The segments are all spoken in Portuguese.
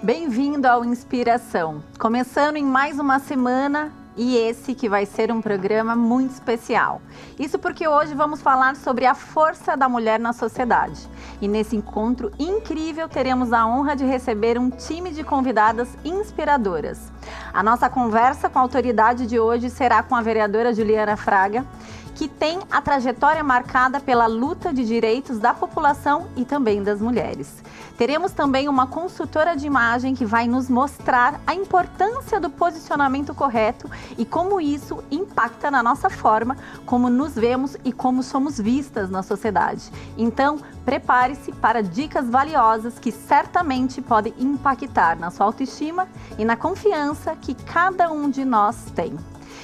Bem-vindo ao Inspiração, começando em mais uma semana e esse que vai ser um programa muito especial. Isso porque hoje vamos falar sobre a força da mulher na sociedade. E nesse encontro incrível teremos a honra de receber um time de convidadas inspiradoras. A nossa conversa com a autoridade de hoje será com a vereadora Juliana Fraga, que tem a trajetória marcada pela luta de direitos da população e também das mulheres. Teremos também uma consultora de imagem que vai nos mostrar a importância do posicionamento correto e como isso impacta na nossa forma, como nos vemos e como somos vistas na sociedade. Então, prepare-se para dicas valiosas que certamente podem impactar na sua autoestima e na confiança que cada um de nós tem.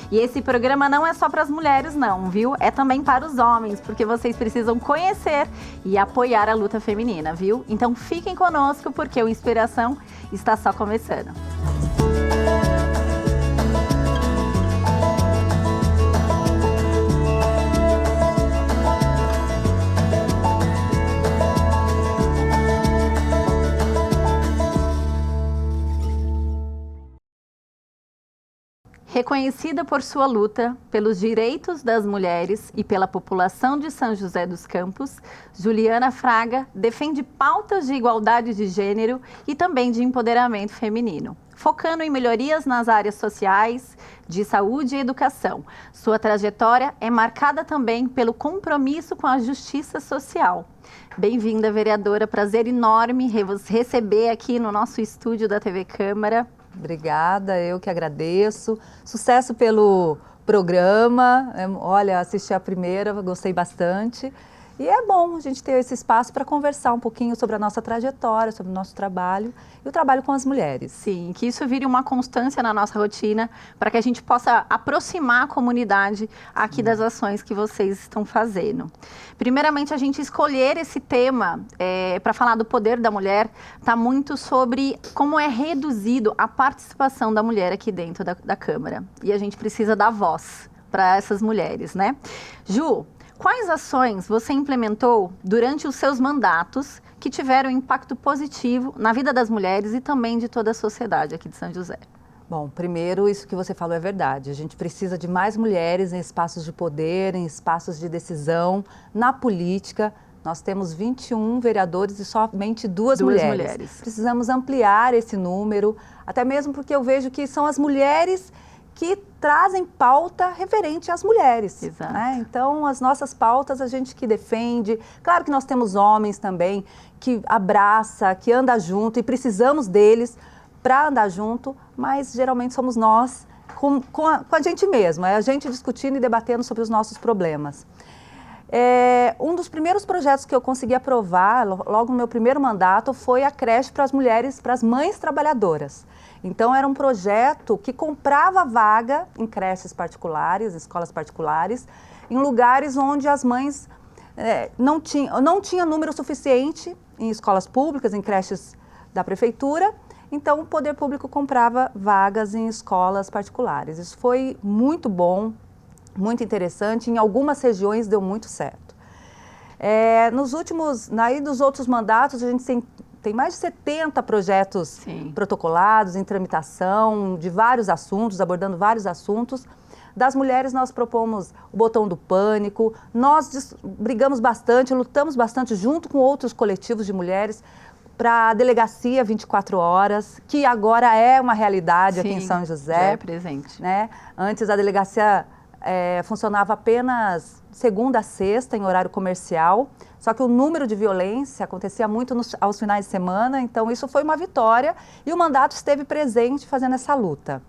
E esse programa não é só para as mulheres não, viu? É também para os homens, porque vocês precisam conhecer e apoiar a luta feminina, viu? Então fiquem conosco, porque o Inspiração está só começando. Reconhecida por sua luta pelos direitos das mulheres e pela população de São José dos Campos, Juliana Fraga defende pautas de igualdade de gênero e também de empoderamento feminino, focando em melhorias nas áreas sociais, de saúde e educação. Sua trajetória é marcada também pelo compromisso com a justiça social. Bem-vinda, vereadora. Prazer enorme receber aqui no nosso estúdio da TV Câmara. Obrigada, eu que agradeço. Sucesso pelo programa. Olha, assisti a primeira, gostei bastante. E é bom a gente ter esse espaço para conversar um pouquinho sobre a nossa trajetória, sobre o nosso trabalho e o trabalho com as mulheres. Sim, que isso vire uma constância na nossa rotina, para que a gente possa aproximar a comunidade aqui das ações que vocês estão fazendo. Primeiramente, a gente escolher esse tema para falar do poder da mulher, está muito sobre como é reduzido a participação da mulher aqui dentro da Câmara. E a gente precisa dar voz para essas mulheres, né? Ju, quais ações você implementou durante os seus mandatos que tiveram impacto positivo na vida das mulheres e também de toda a sociedade aqui de São José? Bom, primeiro, isso que você falou é verdade. A gente precisa de mais mulheres em espaços de poder, em espaços de decisão, na política. Nós temos 21 vereadores e somente duas mulheres. Precisamos ampliar esse número, até mesmo porque eu vejo que são as mulheres que trazem pauta referente às mulheres. Exato. Né? Então, as nossas pautas, a gente que defende. Claro que nós temos homens também que abraça, que anda junto e precisamos deles para andar junto, mas geralmente somos nós com a gente mesmo, é a gente discutindo e debatendo sobre os nossos problemas. Um dos primeiros projetos que eu consegui aprovar, logo no meu primeiro mandato, foi a creche para as mulheres, para as mães trabalhadoras. Então, era um projeto que comprava vaga em creches particulares, escolas particulares, em lugares onde as mães não tinha número suficiente em escolas públicas, em creches da prefeitura. Então, o poder público comprava vagas em escolas particulares. Isso foi muito bom, muito interessante. Em algumas regiões deu muito certo. Dos outros mandatos, a gente tem mais de 70 projetos Sim. protocolados, em tramitação, de vários assuntos, abordando vários assuntos. Das mulheres, nós propomos o botão do pânico, nós brigamos bastante, lutamos bastante junto com outros coletivos de mulheres, para a delegacia 24 horas, que agora é uma realidade. Sim, aqui em São José. Já é presente. Né? Antes a delegacia funcionava apenas segunda a sexta, em horário comercial, só que o número de violência acontecia muito aos finais de semana, então isso foi uma vitória e o mandato esteve presente fazendo essa luta.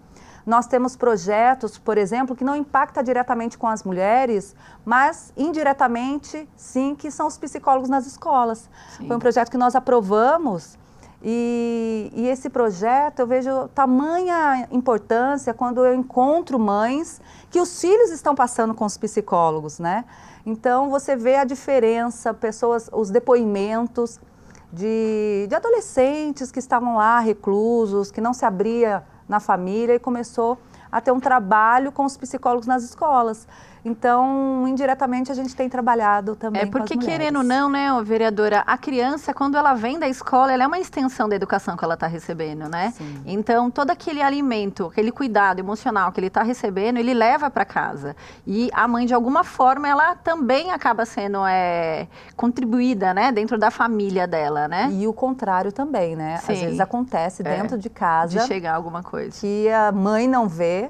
Nós temos projetos, por exemplo, que não impactam diretamente com as mulheres, mas indiretamente, sim, que são os psicólogos nas escolas. Sim. Foi um projeto que nós aprovamos e esse projeto eu vejo tamanha importância quando eu encontro mães que os filhos estão passando com os psicólogos, né? Então, você vê a diferença, os depoimentos de adolescentes que estavam lá reclusos, que não se abria na família e começou a ter um trabalho com os psicólogos nas escolas. Então, indiretamente, a gente tem trabalhado também com as porque mulheres. querendo ou não, né, ô, vereadora, a criança, quando ela vem da escola, ela é uma extensão da educação que ela está recebendo, né? Sim. Então, todo aquele alimento, aquele cuidado emocional que ele está recebendo, ele leva para casa. E a mãe, de alguma forma, ela também acaba sendo contribuída, né, dentro da família dela, né? E o contrário também, né? Sim. Às vezes acontece dentro de casa De chegar alguma coisa. que a mãe não vê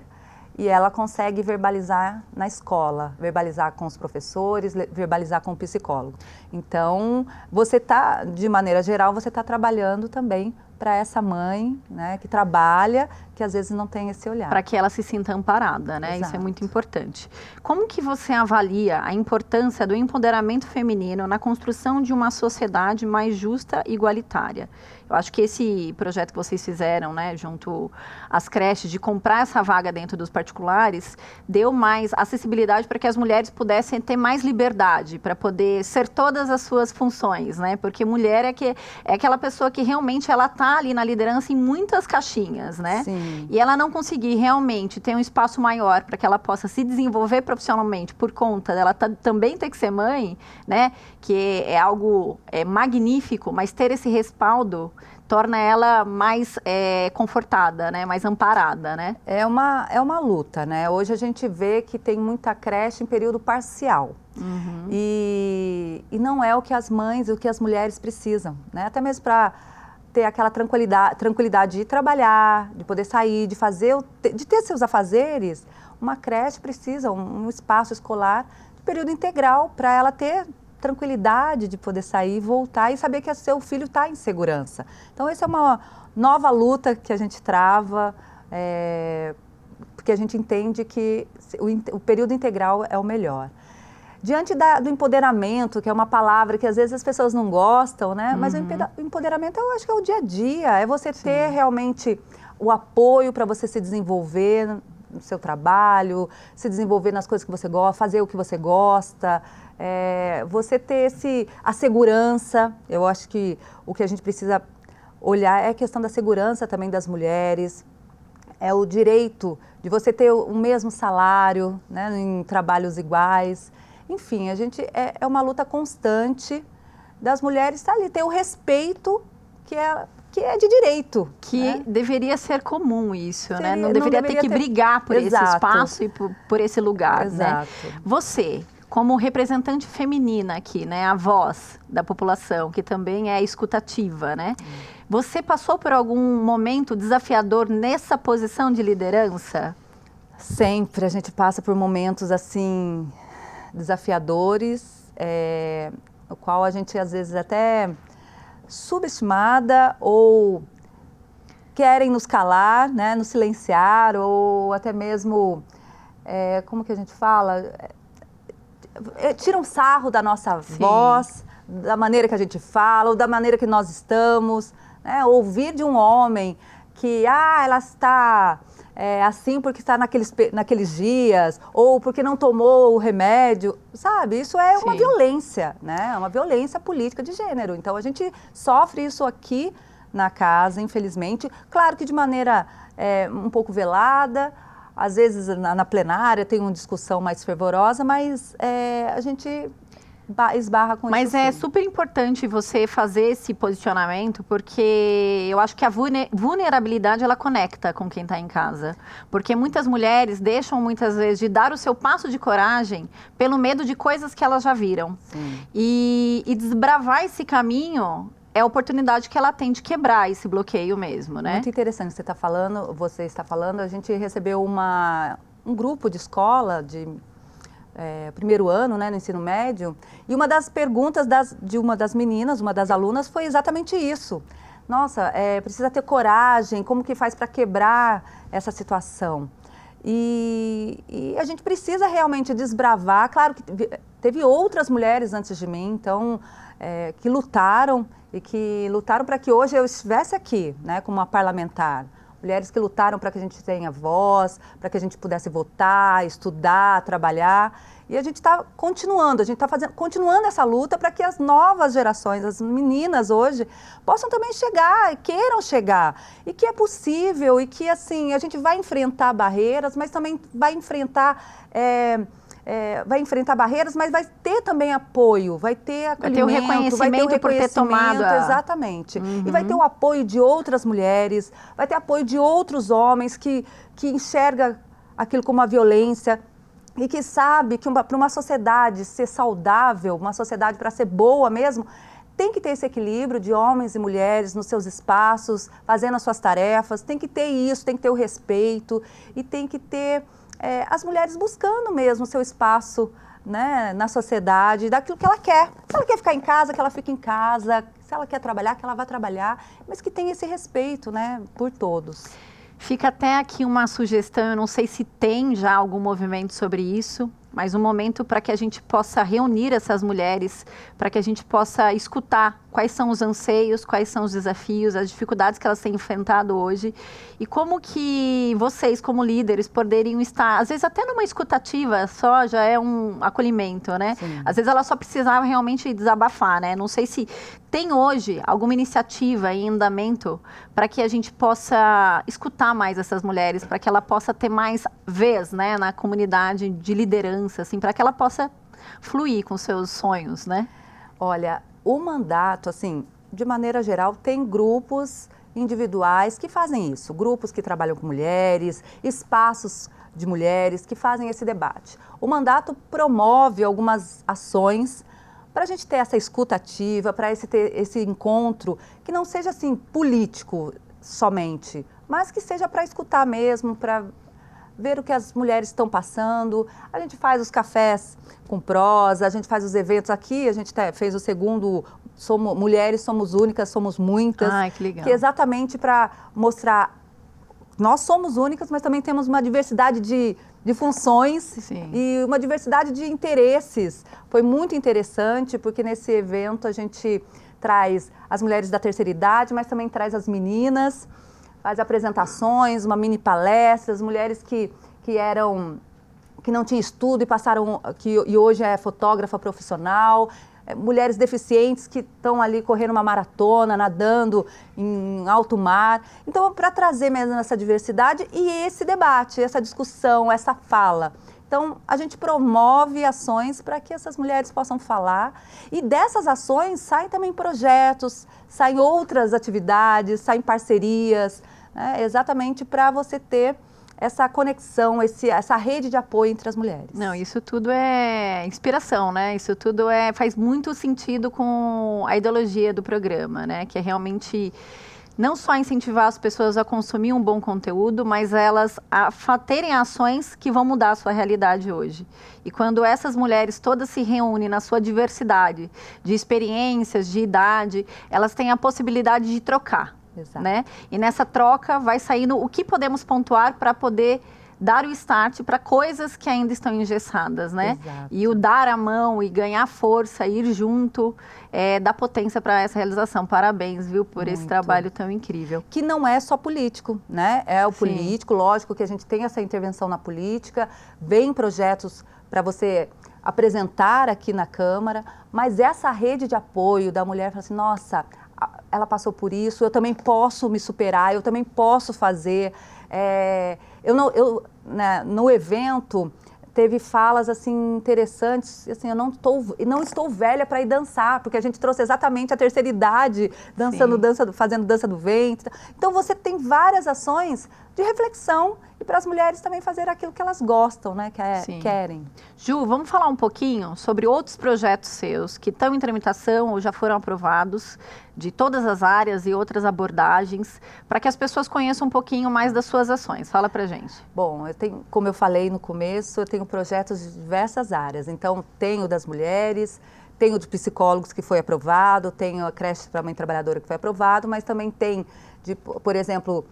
e ela consegue verbalizar na escola, verbalizar com os professores, verbalizar com o psicólogo. Então, você está, de maneira geral, você está trabalhando também para essa mãe, né, que trabalha, que às vezes não tem esse olhar. Para que ela se sinta amparada, né? Exato. Isso é muito importante. Como que você avalia a importância do empoderamento feminino na construção de uma sociedade mais justa e igualitária? Eu acho que esse projeto que vocês fizeram, né, junto às creches, de comprar essa vaga dentro dos particulares, deu mais acessibilidade para que as mulheres pudessem ter mais liberdade para poder ser todas as suas funções, né? Porque mulher é aquela pessoa que realmente ela está ali na liderança em muitas caixinhas, né? Sim. E ela não conseguir realmente ter um espaço maior para que ela possa se desenvolver profissionalmente por conta dela também ter que ser mãe, né? Que é algo magnífico, mas ter esse respaldo torna ela mais confortada, né? Mais amparada, né? É uma luta, né? Hoje a gente vê que tem muita creche em período parcial. Uhum. E não é o que as mães, o que as mulheres precisam, né? Até mesmo para ter aquela tranquilidade de trabalhar, de poder sair, de ter seus afazeres. Uma creche precisa, um espaço escolar de período integral para ela ter tranquilidade de poder sair, voltar e saber que seu filho está em segurança. Então, essa é uma nova luta que a gente trava, porque a gente entende que o período integral é o melhor. Diante do empoderamento, que é uma palavra que às vezes as pessoas não gostam, né? Mas o empoderamento eu acho que é o dia a dia, é você ter realmente o apoio para você se desenvolver no seu trabalho, se desenvolver nas coisas que você gosta, fazer o que você gosta, você ter a segurança. Eu acho que o que a gente precisa olhar é a questão da segurança também das mulheres, é o direito de você ter o mesmo salário, né, em trabalhos iguais. Enfim, a gente é uma luta constante das mulheres estar ali, ter o respeito que é de direito. Que deveria ser comum isso, né? Não deveria ter que brigar por esse espaço e por esse lugar, Exato. né? Você, como representante feminina aqui, né? A voz da população, que também é escutativa, né? Você passou por algum momento desafiador nessa posição de liderança? Sempre a gente passa por momentos assim desafiadores, o qual a gente às vezes até subestimada ou querem nos calar, né, nos silenciar ou até mesmo, como que a gente fala, tiram sarro da nossa voz, da maneira que a gente fala ou da maneira que nós estamos, né, ouvir de um homem que ela está assim porque está naqueles dias, ou porque não tomou o remédio, sabe? Isso é uma violência, né? É uma violência política de gênero. Então, a gente sofre isso aqui na casa, infelizmente. Claro que de maneira um pouco velada, às vezes na plenária tem uma discussão mais fervorosa, mas a gente esbarra com isso. Mas é super importante você fazer esse posicionamento, porque eu acho que a vulnerabilidade, ela conecta com quem está em casa. Porque muitas mulheres deixam, muitas vezes, de dar o seu passo de coragem pelo medo de coisas que elas já viram. E desbravar esse caminho é a oportunidade que ela tem de quebrar esse bloqueio mesmo, né? Muito interessante você está falando. A gente recebeu um grupo de escola, primeiro ano, né, no ensino médio, e uma das perguntas de uma das meninas, uma das alunas, foi exatamente isso. Nossa, precisa ter coragem, como que faz para quebrar essa situação? E a gente precisa realmente desbravar. Claro que teve outras mulheres antes de mim, então, que lutaram para que hoje eu estivesse aqui, né, como uma parlamentar. Mulheres que lutaram para que a gente tenha voz, para que a gente pudesse votar, estudar, trabalhar. E a gente está continuando, continuando essa luta para que as novas gerações, as meninas hoje, possam também chegar, queiram chegar. E que é possível e que, assim, a gente vai enfrentar barreiras, mas também vai enfrentar vai enfrentar barreiras, mas vai ter também apoio, vai ter acolhimento, vai ter o reconhecimento por ter tomado exatamente. E vai ter o apoio de outras mulheres, vai ter apoio de outros homens que enxerga aquilo como uma violência e que sabe que para uma sociedade ser saudável, uma sociedade para ser boa mesmo, tem que ter esse equilíbrio de homens e mulheres nos seus espaços, fazendo as suas tarefas, tem que ter isso, tem que ter o respeito e tem que ter as mulheres buscando mesmo o seu espaço, né, na sociedade, daquilo que ela quer. Se ela quer ficar em casa, que ela fique em casa, se ela quer trabalhar, que ela vá trabalhar, mas que tenha esse respeito, né, por todos. Fica até aqui uma sugestão, eu não sei se tem já algum movimento sobre isso, mas um momento para que a gente possa reunir essas mulheres, para que a gente possa escutar quais são os anseios, quais são os desafios, as dificuldades que elas têm enfrentado hoje e como que vocês, como líderes, poderiam estar, às vezes até numa escutativa só já é um acolhimento, né? Sim. Às vezes ela só precisava realmente desabafar, né? Não sei se tem hoje alguma iniciativa em andamento para que a gente possa escutar mais essas mulheres, para que ela possa ter mais vez, né, na comunidade de liderança, assim, para que ela possa fluir com seus sonhos, né? Olha, o mandato, assim, de maneira geral, tem grupos individuais que fazem isso, grupos que trabalham com mulheres, espaços de mulheres que fazem esse debate. O mandato promove algumas ações para a gente ter essa escuta ativa, para ter esse encontro que não seja assim político somente, mas que seja para escutar mesmo, para ver o que as mulheres estão passando. A gente faz os cafés com prosa, a gente faz os eventos aqui, a gente fez o segundo, Mulheres Somos Únicas, Somos Muitas. Ai, que legal. Que é exatamente para mostrar, nós somos únicas, mas também temos uma diversidade de funções. Sim. E uma diversidade de interesses. Foi muito interessante, porque nesse evento a gente traz as mulheres da terceira idade, mas também traz as meninas, faz apresentações, uma mini palestra, as mulheres que não tinham estudo e passaram, e hoje é fotógrafa profissional, mulheres deficientes que estão ali correndo uma maratona, nadando em alto mar. Então, para trazer mesmo essa diversidade e esse debate, essa discussão, essa fala. Então, a gente promove ações para que essas mulheres possam falar. E dessas ações saem também projetos, saem outras atividades, saem parcerias, né, exatamente para você ter essa conexão, essa rede de apoio entre as mulheres. Não, isso tudo é inspiração, né? Isso tudo faz muito sentido com a ideologia do programa, né? Que é realmente não só incentivar as pessoas a consumir um bom conteúdo, mas elas a terem ações que vão mudar a sua realidade hoje. E quando essas mulheres todas se reúnem na sua diversidade de experiências, de idade, elas têm a possibilidade de trocar. Exato. Né? E nessa troca vai saindo o que podemos pontuar para poder dar o start para coisas que ainda estão engessadas, né? Exato. E o dar a mão e ganhar força, ir junto, dá potência para essa realização. Parabéns, viu, por esse trabalho tão incrível. Que não é só político, né? É o Sim. político, lógico que a gente tem essa intervenção na política, vem projetos para você apresentar aqui na Câmara, mas essa rede de apoio da mulher fala assim, nossa, ela passou por isso, eu também posso me superar, eu também posso fazer. No evento teve falas assim interessantes, assim, eu não estou velha para ir dançar, porque a gente trouxe exatamente a terceira idade dançando, fazendo dança do ventre. Então você tem várias ações de reflexão e para as mulheres também fazer aquilo que elas gostam, né, querem. Ju, vamos falar um pouquinho sobre outros projetos seus que estão em tramitação ou já foram aprovados, de todas as áreas e outras abordagens, para que as pessoas conheçam um pouquinho mais das suas ações. Fala pra gente. Bom, como eu falei no começo, eu tenho projetos de diversas áreas. Então, tenho das mulheres, tenho de psicólogos que foi aprovado, tenho a creche para mãe trabalhadora que foi aprovado, mas também tem, por exemplo,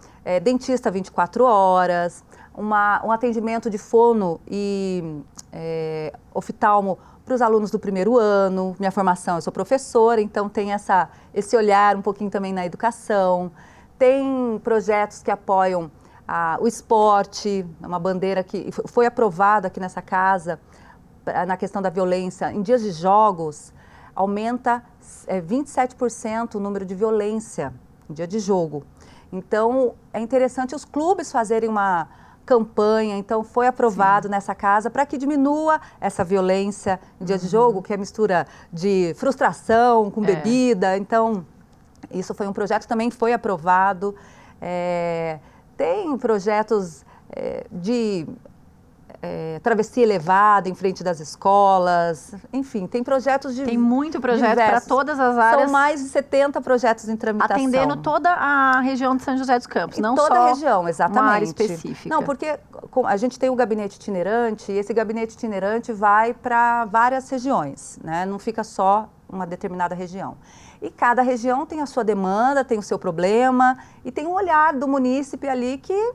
dentista 24 horas, um atendimento de fono e oftalmo para os alunos do primeiro ano. Minha formação, eu sou professora, então tem esse olhar um pouquinho também na educação. Tem projetos que apoiam o esporte, uma bandeira que foi aprovada aqui nessa casa, na questão da violência. Em dias de jogos, aumenta 27% o número de violência em dia de jogo. Então, é interessante os clubes fazerem uma campanha, então foi aprovado nessa casa para que diminua essa violência em dia de jogo, que é mistura de frustração com bebida. Então, isso foi um projeto que também foi aprovado. Tem projetos de travessia elevada em frente das escolas, enfim, tem projetos de Tem muito projeto para todas as áreas. São mais de 70 projetos em tramitação. Atendendo toda a região de São José dos Campos, não toda só a região, exatamente. uma área específica. Não, porque a gente tem o gabinete itinerante, e esse gabinete itinerante vai para várias regiões, né? Não fica só uma determinada região. E cada região tem a sua demanda, tem o seu problema, e tem um olhar do munícipe ali que,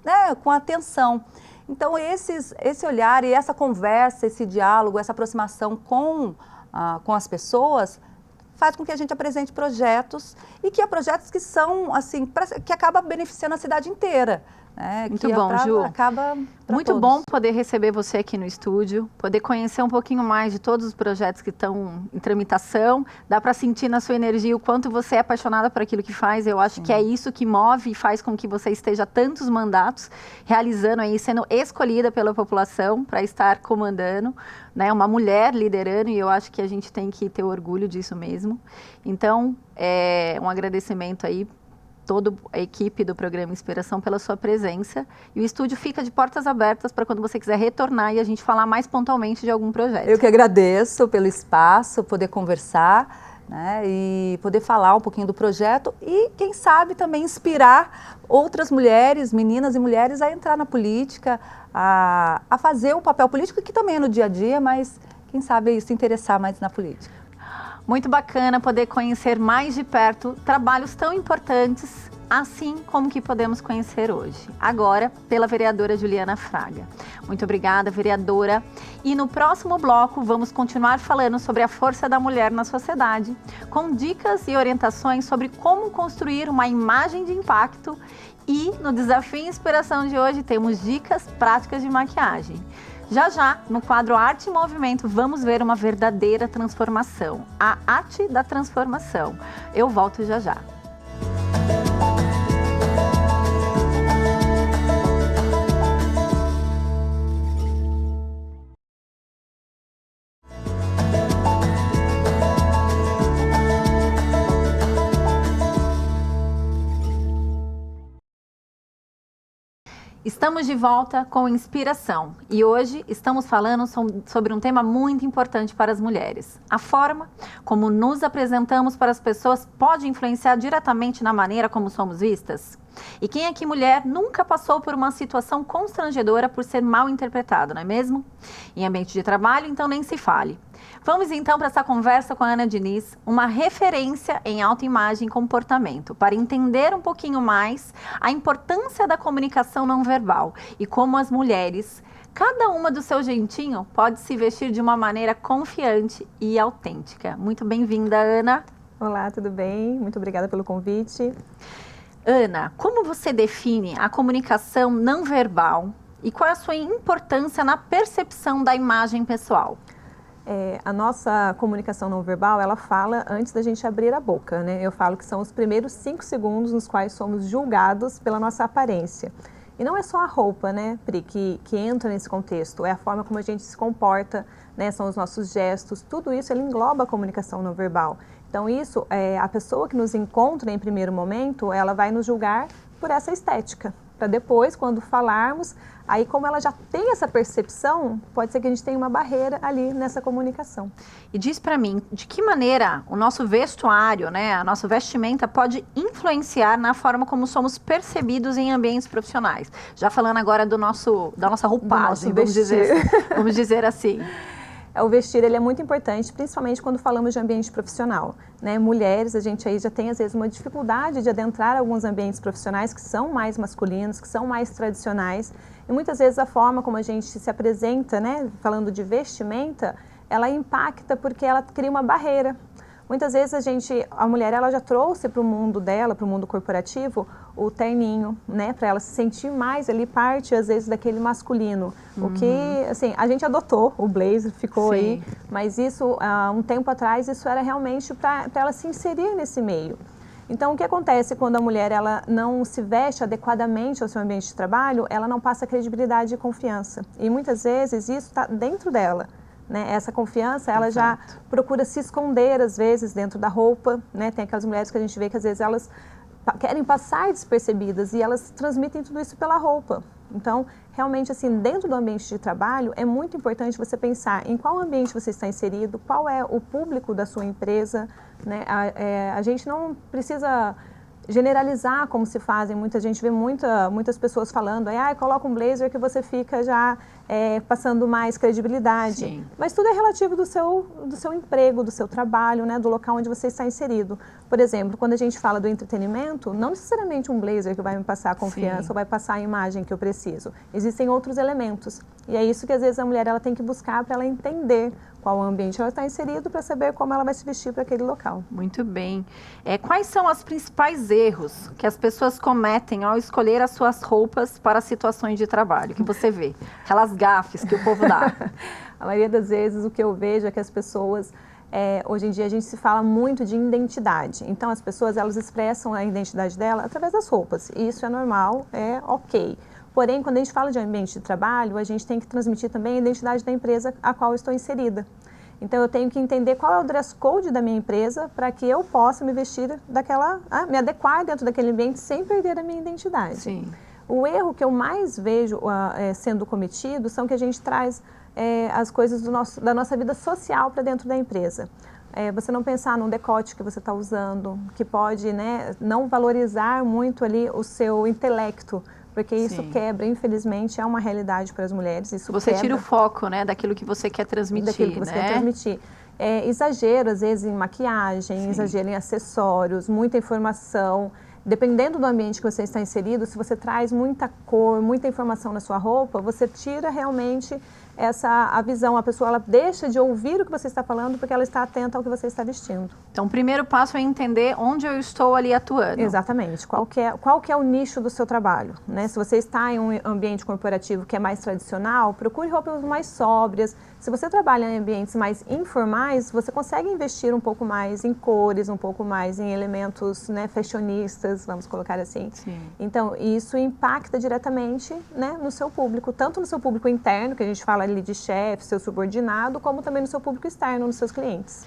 né, com atenção. Então, esse olhar e essa conversa, esse diálogo, essa aproximação com as pessoas faz com que a gente apresente projetos e que projetos que são, assim, que acabam beneficiando a cidade inteira. Muito bom, Ju. Muito bom poder receber você aqui no estúdio, poder conhecer um pouquinho mais de todos os projetos que estão em tramitação. Dá para sentir na sua energia o quanto você é apaixonada por aquilo que faz. Eu acho que é isso que move e faz com que você esteja tantos mandatos realizando aí, sendo escolhida pela população para estar comandando, né? Uma mulher liderando, e eu acho que a gente tem que ter orgulho disso mesmo. Então, um agradecimento aí toda a equipe do programa Inspiração pela sua presença. E o estúdio fica de portas abertas para quando você quiser retornar e a gente falar mais pontualmente de algum projeto. Eu que agradeço pelo espaço, poder conversar, né, e poder falar um pouquinho do projeto e, quem sabe, também inspirar outras mulheres, meninas e mulheres a entrar na política, a fazer o papel político, que também é no dia a dia, mas quem sabe se interessar mais na política. Muito bacana poder conhecer mais de perto trabalhos tão importantes, assim como que podemos conhecer hoje. Agora, pela vereadora Juliana Fraga. Muito obrigada, vereadora. E no próximo bloco, vamos continuar falando sobre a força da mulher na sociedade, com dicas e orientações sobre como construir uma imagem de impacto. E no Desafio Inspiração de hoje, temos dicas práticas de maquiagem. Já, no quadro Arte e Movimento, vamos ver uma verdadeira transformação. A arte da transformação. Eu volto já. Estamos de volta com Inspiração e hoje estamos falando sobre um tema muito importante para as mulheres. A forma como nos apresentamos para as pessoas pode influenciar diretamente na maneira como somos vistas? E quem aqui, mulher, nunca passou por uma situação constrangedora por ser mal interpretado, não é mesmo? Em ambiente de trabalho, então nem se fale. Vamos então para essa conversa com a Ana Diniz, uma referência em autoimagem e comportamento, para entender um pouquinho mais a importância da comunicação não verbal e como as mulheres, cada uma do seu jeitinho, pode se vestir de uma maneira confiante e autêntica. Muito bem-vinda, Ana. Olá, tudo bem? Muito obrigada pelo convite. Ana, como você define a comunicação não verbal e qual é a sua importância na percepção da imagem pessoal? A nossa comunicação não verbal, ela fala antes da gente abrir a boca, né? Eu falo que são os primeiros 5 segundos nos quais somos julgados pela nossa aparência. E não é só a roupa, né, Pri, que entra nesse contexto, é a forma como a gente se comporta, né, são os nossos gestos, tudo isso ele engloba a comunicação não verbal. Então isso, a pessoa que nos encontra em primeiro momento, ela vai nos julgar por essa estética, para depois, quando falarmos, aí como ela já tem essa percepção, pode ser que a gente tenha uma barreira ali nessa comunicação. E diz para mim, de que maneira o nosso vestuário, né, a nossa vestimenta pode influenciar na forma como somos percebidos em ambientes profissionais? Já falando agora da nossa roupagem, vamos dizer assim. O vestir ele é muito importante, principalmente quando falamos de ambiente profissional, né? Mulheres, a gente aí já tem às vezes uma dificuldade de adentrar alguns ambientes profissionais que são mais masculinos, que são mais tradicionais, e muitas vezes a forma como a gente se apresenta, né, falando de vestimenta, ela impacta porque ela cria uma barreira. Muitas vezes a mulher, ela já trouxe para o mundo dela, para o mundo corporativo, o terninho, né, para ela se sentir mais ali parte, às vezes, daquele masculino. O que, assim, a gente adotou, o blazer ficou aí, mas isso, há um tempo atrás, isso era realmente para ela se inserir nesse meio. Então, o que acontece quando a mulher ela não se veste adequadamente ao seu ambiente de trabalho? Ela não passa credibilidade e confiança. E muitas vezes isso está dentro dela. Né? Essa confiança, ela já procura se esconder, às vezes, dentro da roupa. Né? Tem aquelas mulheres que a gente vê que, às vezes, elas querem passar despercebidas e elas transmitem tudo isso pela roupa. Então, realmente, assim, dentro do ambiente de trabalho, é muito importante você pensar em qual ambiente você está inserido, qual é o público da sua empresa, né? A gente não precisa generalizar como se fazem, muita gente vê muitas pessoas falando, coloca um blazer que você fica já passando mais credibilidade. Sim. Mas tudo é relativo do seu emprego, do seu trabalho, né, do local onde você está inserido. Por exemplo, quando a gente fala do entretenimento, não necessariamente um blazer que vai me passar a confiança, sim, ou vai passar a imagem que eu preciso. Existem outros elementos. E é isso que às vezes a mulher ela tem que buscar para ela entender qual ambiente ela está inserido para saber como ela vai se vestir para aquele local. Muito bem. Quais são os principais erros que as pessoas cometem ao escolher as suas roupas para situações de trabalho? Que você vê? Aquelas gafes que o povo dá. A maioria das vezes o que eu vejo é que as pessoas, hoje em dia a gente se fala muito de identidade. Então as pessoas elas expressam a identidade dela através das roupas. E isso é normal, é ok. Porém, quando a gente fala de ambiente de trabalho, a gente tem que transmitir também a identidade da empresa a qual eu estou inserida. Então, eu tenho que entender qual é o dress code da minha empresa para que eu possa me vestir me adequar dentro daquele ambiente sem perder a minha identidade. Sim. O erro que eu mais vejo sendo cometido são que a gente traz as coisas da nossa vida social para dentro da empresa. Você não pensar num decote que você está usando, que pode, né, não valorizar muito ali o seu intelecto, porque isso sim, quebra, infelizmente, é uma realidade para as mulheres. Isso você quebra tira o foco, né, daquilo que você quer transmitir, daquilo que você né? quer transmitir. Exagero, às vezes, em maquiagem, sim, exagero em acessórios, muita informação. Dependendo do ambiente que você está inserido, se você traz muita cor, muita informação na sua roupa, você tira realmente a visão. A pessoa ela deixa de ouvir o que você está falando porque ela está atenta ao que você está vestindo. Então, o primeiro passo é entender onde eu estou ali atuando. Exatamente. Qual que é o nicho do seu trabalho, né? Se você está em um ambiente corporativo que é mais tradicional, procure roupas mais sóbrias. Se você trabalha em ambientes mais informais, você consegue investir um pouco mais em cores, um pouco mais em elementos, né, fashionistas, vamos colocar assim. Sim. Então, isso impacta diretamente, né, no seu público, tanto no seu público interno, que a gente fala ali de chefe, seu subordinado, como também no seu público externo, nos seus clientes.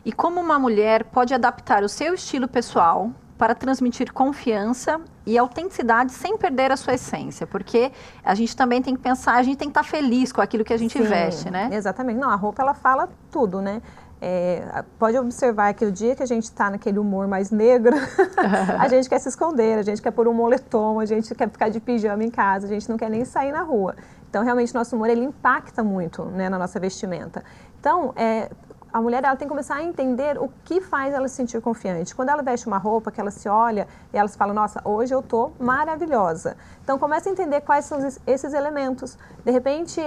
E como uma mulher pode adaptar o seu estilo pessoal para transmitir confiança e autenticidade sem perder a sua essência? Porque a gente também tem que pensar, a gente tem que estar feliz com aquilo que a gente Sim, veste, né? Exatamente. Não, a roupa ela fala tudo, né? Pode observar que o dia que a gente está naquele humor mais negro, a gente quer se esconder, a gente quer pôr um moletom, a gente quer ficar de pijama em casa, a gente não quer nem sair na rua. Então, realmente, nosso humor ele impacta muito, né, na nossa vestimenta. Então, a mulher ela tem que começar a entender o que faz ela se sentir confiante. Quando ela veste uma roupa, que ela se olha e ela se fala, nossa, hoje eu tô maravilhosa. Então, comece a entender quais são esses elementos. De repente,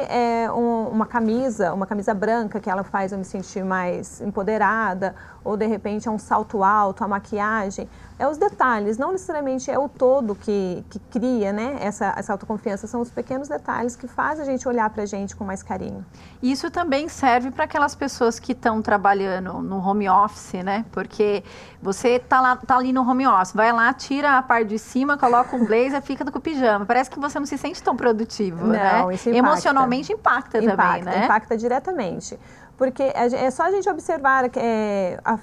uma camisa branca que ela faz eu me sentir mais empoderada, ou de repente é um salto alto, a maquiagem. Os detalhes, não necessariamente é o todo que cria, né, essa autoconfiança, são os pequenos detalhes que fazem a gente olhar pra gente com mais carinho. Isso também serve para aquelas pessoas que estão trabalhando no home office, né? Porque você tá ali no home office, vai lá, tira a parte de cima, coloca um blazer, fica com o pijama. Parece que você não se sente tão produtivo, né? Isso impacta. Emocionalmente impacta também, né? Impacta diretamente. Porque é só a gente observar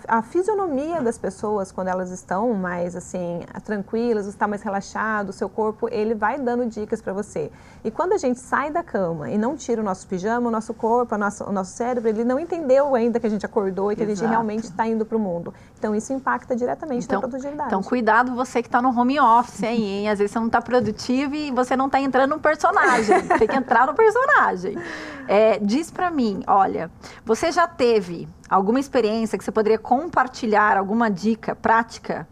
a fisionomia das pessoas quando elas estão mais assim tranquilas, está mais relaxado, o seu corpo ele vai dando dicas para você. E quando a gente sai da cama e não tira o nosso pijama, o nosso corpo, o nosso cérebro, ele não entendeu ainda que a gente acordou e que a gente realmente está indo para o mundo. Então isso impacta diretamente na produtividade. Então cuidado você que está no home office aí, hein? Às vezes você não está produtivo e você não está entrando no personagem. Tem que entrar no personagem. Diz para mim, olha, você já teve alguma experiência que você poderia compartilhar, alguma dica prática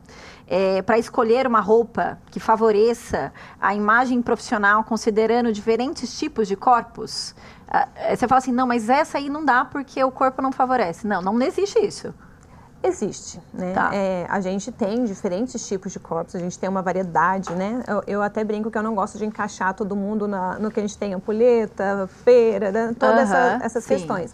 para escolher uma roupa que favoreça a imagem profissional, considerando diferentes tipos de corpos? Você fala assim, não, mas essa aí não dá porque o corpo não favorece. Não existe isso. Existe, né? Tá. A gente tem diferentes tipos de corpos, a gente tem uma variedade, né? Eu até brinco que eu não gosto de encaixar todo mundo no que a gente tem, ampulheta, pera, né? Todas essas sim, questões.